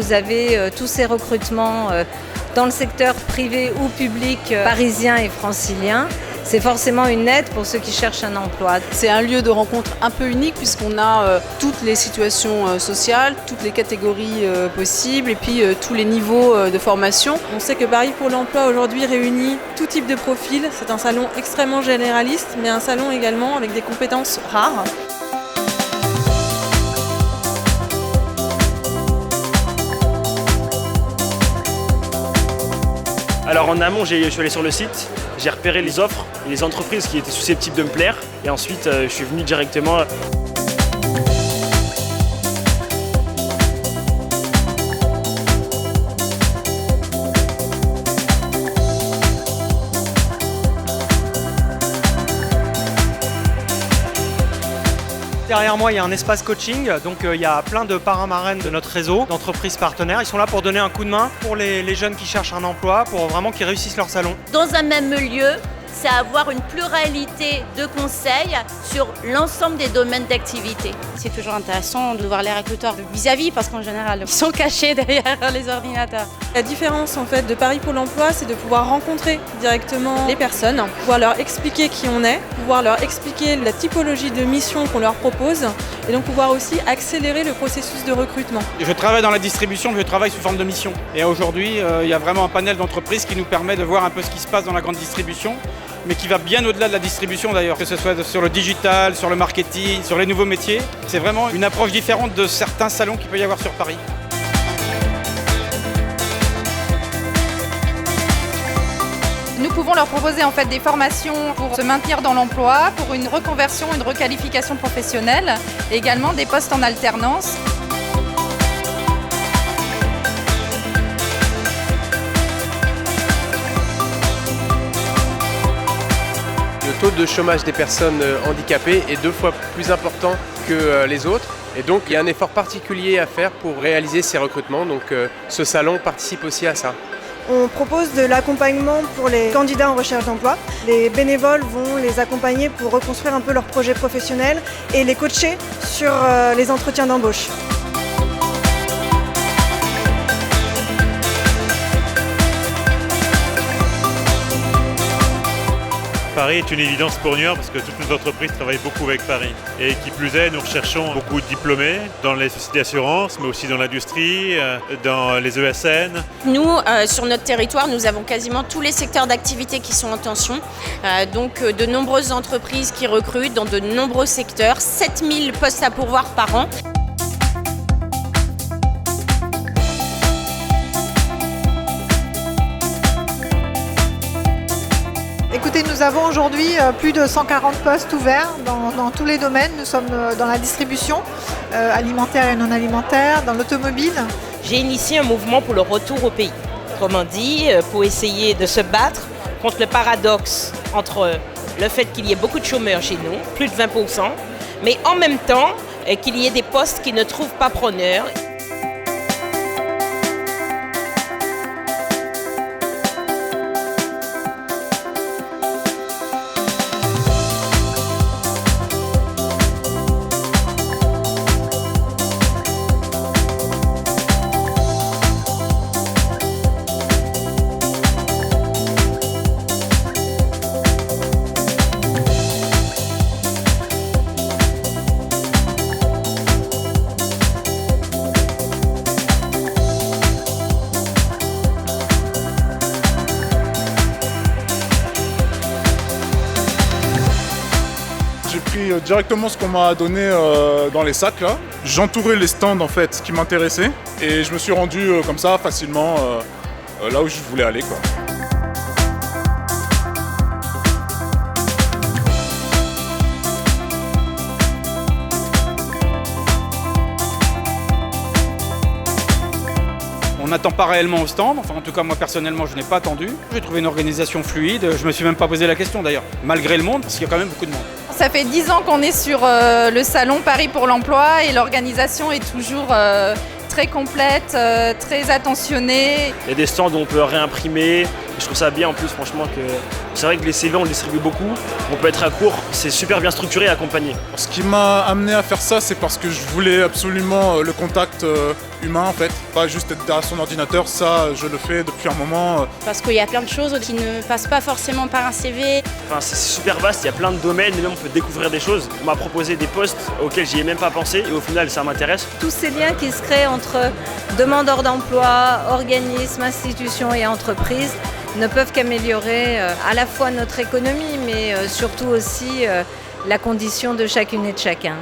vous avez tous ces recrutements dans le secteur privé ou public parisien et francilien. C'est forcément une aide pour ceux qui cherchent un emploi. C'est un lieu de rencontre un peu unique puisqu'on a toutes les situations sociales, toutes les catégories possibles et puis tous les niveaux de formation. On sait que Paris pour l'emploi aujourd'hui réunit tout type de profil. C'est un salon extrêmement généraliste mais un salon également avec des compétences rares. Alors en amont, je suis allé sur le site, j'ai repéré les offres et les entreprises qui étaient susceptibles de me plaire. Et ensuite, je suis venu directement. Derrière moi, il y a un espace coaching, donc il y a plein de parrains-marraines de notre réseau, d'entreprises partenaires. Ils sont là pour donner un coup de main pour les jeunes qui cherchent un emploi, pour vraiment qu'ils réussissent leur salon. Dans un même lieu, c'est avoir une pluralité de conseils sur l'ensemble des domaines d'activité. C'est toujours intéressant de voir les recruteurs vis-à-vis parce qu'en général, ils sont cachés derrière les ordinateurs. La différence en fait de Paris pour l'emploi, c'est de pouvoir rencontrer directement les personnes, pouvoir leur expliquer qui on est, pouvoir leur expliquer la typologie de mission qu'on leur propose et donc pouvoir aussi accélérer le processus de recrutement. Je travaille dans la distribution, je travaille sous forme de mission. Et aujourd'hui, il y a vraiment un panel d'entreprises qui nous permet de voir un peu ce qui se passe dans la grande distribution, mais qui va bien au-delà de la distribution d'ailleurs, que ce soit sur le digital, sur le marketing, sur les nouveaux métiers. C'est vraiment une approche différente de certains salons qu'il peut y avoir sur Paris. Nous pouvons leur proposer en fait des formations pour se maintenir dans l'emploi, pour une reconversion, une requalification professionnelle, et également des postes en alternance. Le taux de chômage des personnes handicapées est 2 fois plus important que les autres. Et donc il y a un effort particulier à faire pour réaliser ces recrutements. Donc ce salon participe aussi à ça. On propose de l'accompagnement pour les candidats en recherche d'emploi. Les bénévoles vont les accompagner pour reconstruire un peu leur projet professionnel et les coacher sur les entretiens d'embauche. Paris est une évidence pour Niort parce que toutes nos entreprises travaillent beaucoup avec Paris. Et qui plus est, nous recherchons beaucoup de diplômés dans les sociétés d'assurance, mais aussi dans l'industrie, dans les ESN. Nous, sur notre territoire, nous avons quasiment tous les secteurs d'activité qui sont en tension. Donc de nombreuses entreprises qui recrutent dans de nombreux secteurs, 7000 postes à pourvoir par an. Écoutez, nous avons aujourd'hui plus de 140 postes ouverts dans tous les domaines. Nous sommes dans la distribution alimentaire et non alimentaire, dans l'automobile. J'ai initié un mouvement pour le retour au pays. Autrement dit, pour essayer de se battre contre le paradoxe entre le fait qu'il y ait beaucoup de chômeurs chez nous, plus de 20%, mais en même temps qu'il y ait des postes qui ne trouvent pas preneurs. J'ai pris directement ce qu'on m'a donné dans les sacs là. J'entourais les stands en fait qui m'intéressaient et je me suis rendu comme ça facilement là où je voulais aller quoi. On n'attend pas réellement au stand, enfin en tout cas moi personnellement je n'ai pas attendu. J'ai trouvé une organisation fluide, je me suis même pas posé la question d'ailleurs, malgré le monde, parce qu'il y a quand même beaucoup de monde. Ça fait 10 ans qu'on est sur le salon Paris pour l'emploi et l'organisation est toujours très complète, très attentionnée. Il y a des stands où on peut réimprimer. Je trouve ça bien en plus, franchement, que c'est vrai que les CV, on le distribue beaucoup. On peut être à court. C'est super bien structuré et accompagné. Ce qui m'a amené à faire ça, c'est parce que je voulais absolument le contact humain en fait. Pas juste être derrière son ordinateur, ça je le fais depuis un moment. Parce qu'il y a plein de choses qui ne passent pas forcément par un CV. Enfin, c'est super vaste, il y a plein de domaines, et même on peut découvrir des choses. On m'a proposé des postes auxquels j'y ai même pas pensé et au final ça m'intéresse. Tous ces liens qui se créent entre demandeurs d'emploi, organismes, institutions et entreprises ne peuvent qu'améliorer à la fois notre économie, mais surtout aussi la condition de chacune et de chacun.